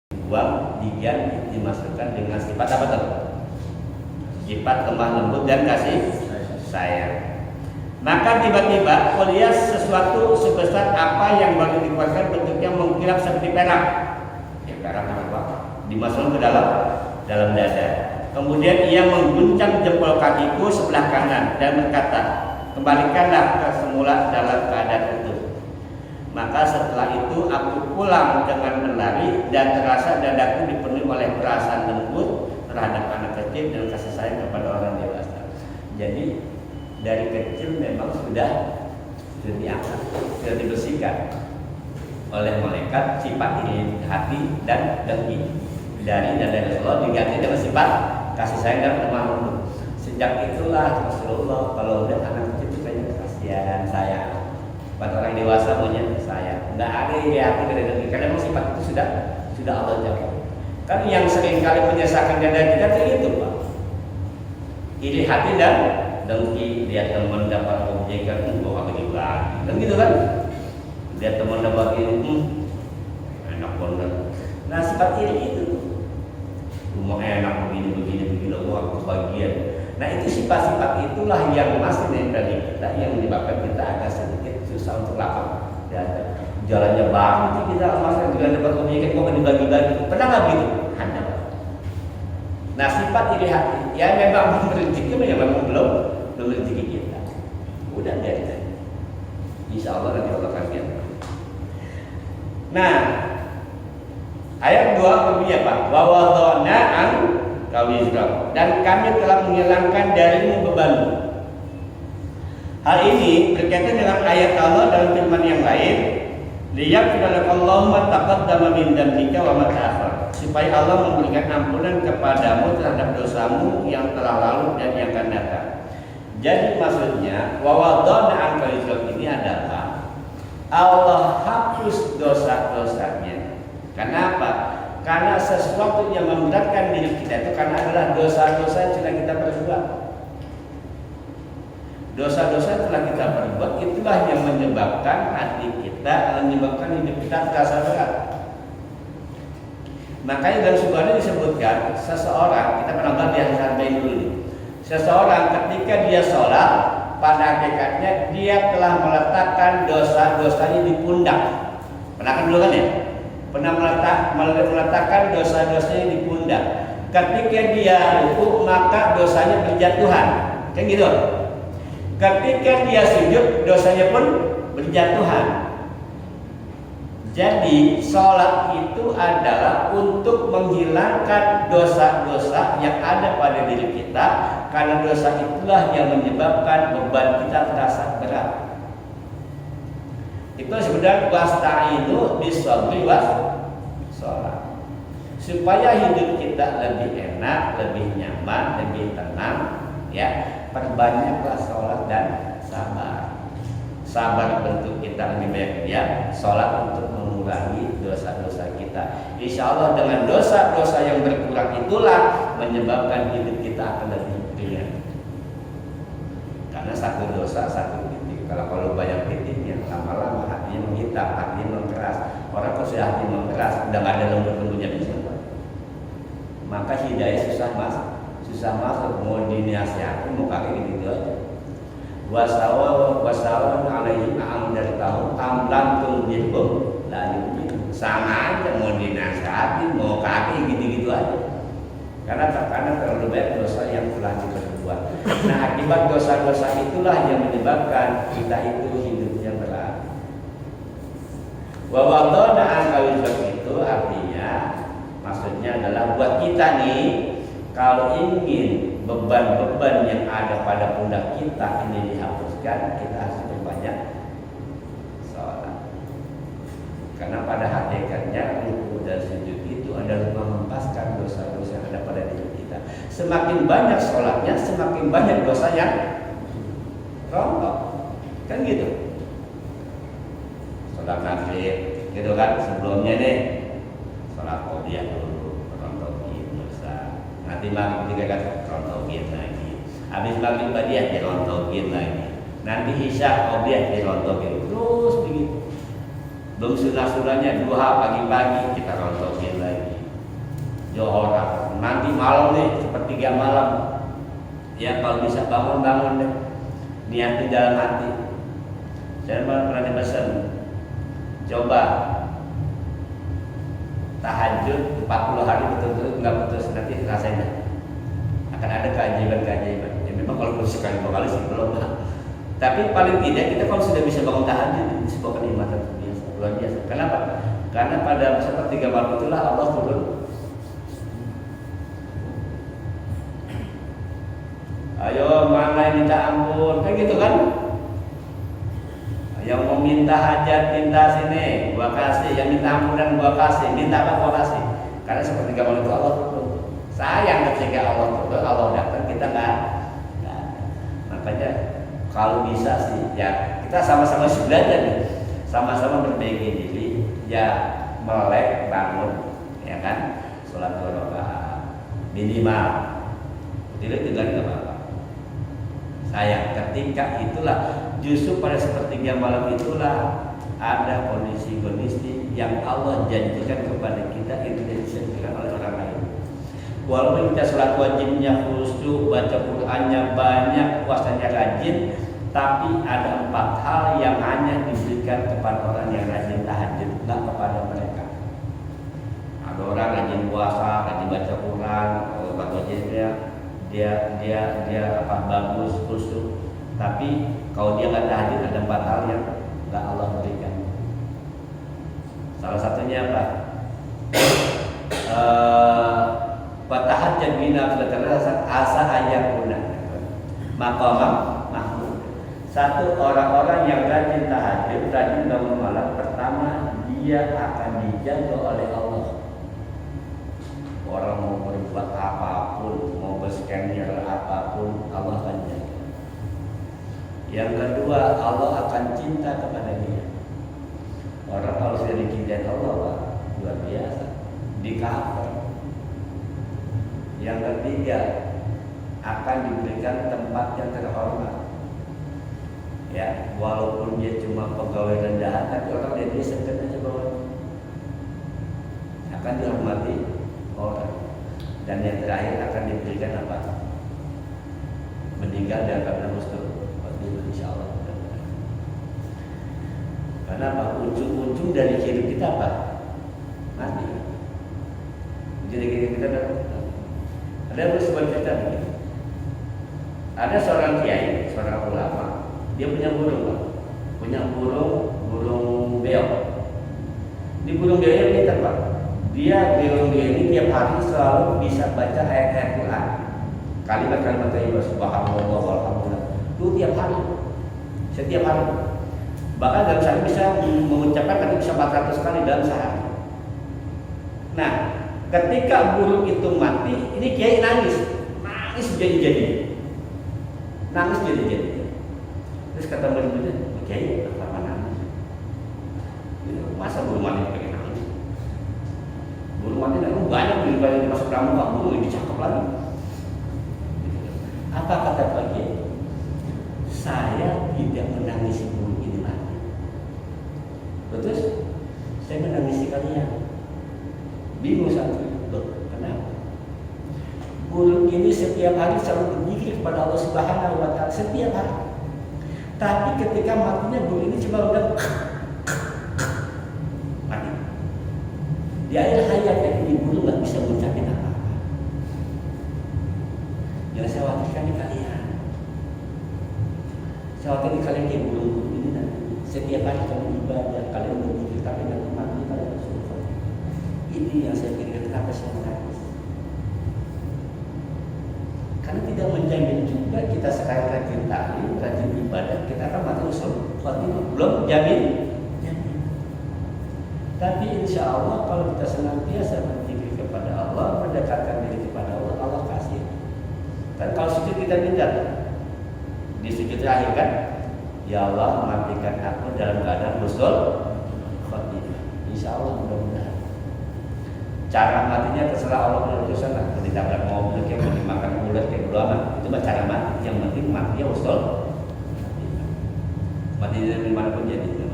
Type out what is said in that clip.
dibuang, diganti, dimasukkan dengan sifat apa tuh? Sifat lemah lembut dan kasih sayang. Maka tiba-tiba melihat sesuatu sebesar apa yang baru dikeluarkan bentuknya mengkilap seperti perak. Ya, perak apa? Dimasukkan ke dalam dada. Kemudian ia mengguncang jempol kakiku sebelah kanan dan berkata, kembalikanlah ke semula dalam keadaan itu. Maka setelah itu aku pulang dengan berlari dan terasa dadaku dipenuhi oleh perasaan lembut terhadap anak kecil dan kasih sayang kepada orang dewasa. Jadi dari kecil memang sudah diangkat, sudah dibersihkan oleh malaikat sifat iri hati dan dengki. Dari Rasulullah diganti dengan sifat kasih sayang dan lemah lembut. Sejak itulah Rasulullah kalau udah anak kecil itu kayaknya kasihan sayang. Pada orang dewasa maunya sayang. Nggak ada iri hati dan dengki karena memang sifat itu sudah Allah jawab. Kan yang sering kali menyesatkan dada kita itu Pak. Iri hati dan dengki, lihat teman dapat objekan, bawa lagi kan gitu kan? Lihat teman dapat ini, enak banget. Nah sifat iri itu, rumah enak begini, wah kebagian. Nah itu sifat-sifat itulah yang masih nempel di kita, yang menyebabkan kita agak sedikit susah untuk lapang. Jalannya banget kita masa dengan dapat objekan kok dibagi-bagi. Pernah nggak gitu? Hanya. Nah sifat iri hati, ya memang rezeki, memang belum rezeki kita. Udah biarin. Insya Allah nanti Allah akan lihat. Nah, ayat 2 berbunyi apa? Wa wadana an kawizra, dan kami telah menghilangkan darimu bebanmu. Hal ini berkaitan dengan ayat Allah dalam firman yang lain, liyaghfirallahu ma taqaddama min dzambika wa ma ta'akhkhar, supaya Allah memberikan ampunan kepadamu terhadap dosamu yang telah lalu dan yang akan datang. Jadi maksudnya wawadana angka ini adalah Allah hapus dosa-dosanya. Kenapa? Karena sesuatu yang memberatkan diri kita itu karena adalah dosa-dosa yang sudah kita perbuat. Dosa-dosa yang telah kita perbuat itulah yang menyebabkan hati kita, menyebabkan hidup kita terasa berat. Makanya dalam sebuah disebutkan seseorang, kita pernah bahas di hadis dulu nih. Seseorang ketika dia sholat, pada hakikatnya dia telah meletakkan dosa-dosanya di pundak. Pernah kan dulu kan ya? Pernah meletakkan dosa-dosanya di pundak. Ketika dia ruku, maka dosanya berjatuhan. Kan gitu. Ketika dia sujud, dosanya pun berjatuhan. Jadi sholat itu adalah untuk menghilangkan dosa-dosa yang ada pada diri kita, karena dosa itulah yang menyebabkan beban kita terasa berat. Itu sebenarnya wasta'inu bis-sabri was sholat, supaya hidup kita lebih enak, lebih nyaman, lebih tenang. Ya, perbanyaklah sholat dan sabar. Sabar bentuk kita lebih banyak dia, sholat untuk mengurangi dosa-dosa kita. Insya Allah dengan dosa-dosa yang berkurang itulah menyebabkan hidup kita akan lebih ringan. Karena satu dosa satu titik. Kalau banyak titiknya, lama-lama hatinya menghitam, hatinya mengeras. Orang kalau sudah hati mengeras, udah nggak ada lembut-lembutnya bisa. Maka hidayah susah masuk, mau dinasihati, mau pakai gitu aja. Wasawan alaihim am dari tahu amlam tunjibum lalu sama aja, mau dinasihati, mau kaki gitu-gitu aja. Karena terlalu banyak dosa yang telah kita perbuat. Nah akibat dosa-dosa itulah yang menyebabkan kita itu hidupnya berat. Wawadana angkawizak itu artinya, maksudnya adalah buat kita nih, kalau ingin beban-beban yang ada pada pundak kita ini dihapuskan, kita harus berbanyak sholat. Karena pada hakikatnya ruku dan sujud itu adalah menghempaskan dosa-dosa yang ada pada diri kita. Semakin banyak sholatnya, semakin banyak dosa yang rontok. Kan gitu. Sholat maghrib, gitu kan, sebelumnya nih sholat qobliyah dulu, rontokin dosa. Nanti maghrib juga kan rontokin lagi. Habis maghrib badiah dirontokin lagi. Nanti isya qobliyah dirontokin terus begitu. Belum sunah-sunahnya duha pagi-pagi kita rontokin lagi. Johor, nanti malam nih sepertiga malam. Ya kalau bisa bangun deh. Niatin dalam hati. Saya pernah dipesan, coba tahajud 40 hari betul-betul nggak putus, nanti rasain dah. Akan ada keajaiban-keajaiban. Ya memang kalau sekali 2 kali sih belum. Tapi paling tidak kita kalau sudah bisa bangun tahajud itu sebuah kenikmatan biasa, luar biasa. Kenapa? Karena pada sepertiga malam itulah Allah turun. Ayo mana yang minta ampun, kayak gitu kan? Yang mau minta hajat, minta sini, gua kasih. Yang minta ampunan gua kasih. Minta apa gua kasih. Karena sepertiga malam itu Allah turun. Sayang ketika Allah turun, Allah datang kita nggak. Makanya kalau bisa sih, ya kita sama-sama belajar nih, sama-sama berbaiki diri, ya melek bangun, ya kan, sholat 2 rakaat minimal, tidak nggak apa-apa. Sayang ketika itulah justru pada sepertiga malam itulah ada kondisi-kondisi yang Allah janjikan kepada kita itu disampaikan oleh orang lain. Walaupun kita sholat wajibnya khusyuk, baca Qur'annya banyak, puasanya rajin, tapi ada 4 hal yang hanya diberikan kepada orang yang rajin tahajud, nggak kepada mereka. Ada orang rajin puasa, rajin baca Quran, baca wajibnya, dia apa bagus khusyuk, tapi kalau dia nggak tahajud ada 4 hal yang nggak Allah berikan. Salah satunya apa? Fatahajjat bina filterasa asa ayakuna maqamam mahmud. Satu, orang-orang yang rajin tahajud, rajin bangun malam, pertama dia akan dijaga oleh Allah. Orang mau berbuat apapun, mau berskenir apapun, Allah akan jaga. Yang kedua, Allah akan cinta kepada dia. Orang kalau sudah dicintai Allah, Pak, luar biasa, di-cover. Yang ketiga, akan diberikan tempat yang terhormat. Ya, walaupun dia cuma pegawai rendahan, tapi orang dia sekedar aja bawah. Akan dihormati orang. Dan yang terakhir akan diberikan apa? Meninggal dan akan husnul khotimah insyaallah. Karena apa? Ujung-ujung dari hidup kita apa? Mati. Jadi kita ada sebuah cerita begini. Ada seorang kiai, seorang ulama, dia punya burung, Pak. Punya burung beo. Di burung beo ini pintar, Pak. Burung beo ini tiap hari selalu bisa baca ayat-ayat Quran. Kalimat-kalimat thayyibah subhanallah walhamdulillah. Itu tiap hari. Setiap hari. Bahkan dalam sehari bisa mengucapkan bisa 400 kali dalam sehari. Nah, ketika burung itu mati, ini kiai nangis jadi-jadi. Nangis jadi-jadi. Terus kata murid-muridnya, kiai kenapa nangis? Masa burung mati pengen nangis? Burung mati nangis banyak daripada masuk pramuka, burung dicakap lagi. Apa kata Pak Kiai? Saya tidak menangisi burung ini mati. Betul? Saya menangisi kalian. Bingung satu, loh, kenapa? Burung ini setiap hari selalu berzikir kepada Allah Subhanahu wa Ta'ala setiap hari. Tapi ketika matinya burung ini cuma udah mati. Di akhir hayatnya ini burung nggak bisa mengucapkan apa-apa. Yang saya khawatirkan di kalian. Saya khawatir di kalian kayak burung-burung ini nanti. Setiap hari kalian ibadah, kalian berzikir, tapi nanti mati kalian bersyukur. Ini yang saya pikirkan kenapa saya menangis. Karena tidak menjamin juga kita sekarang rajin taklim, rajin ibadah, kita akan mati usul khotimah. Belum jamin. Tapi insya Allah kalau kita senantiasa berzikir kepada Allah, mendekatkan diri kepada Allah, Allah kasih. Kan kalau sujud kita minta di sujud terakhir kan, ya Allah matikan aku dalam keadaan usul khotimah. Insya Allah mudah-mudahan. Cara matinya terserah Allah berurusan lah. Mau ditabrak mobil, kayak mau dimakan ular, kayak bodo amat. Itu mah cara mati. Yang penting matinya usul. Mati dari mana pun jadi.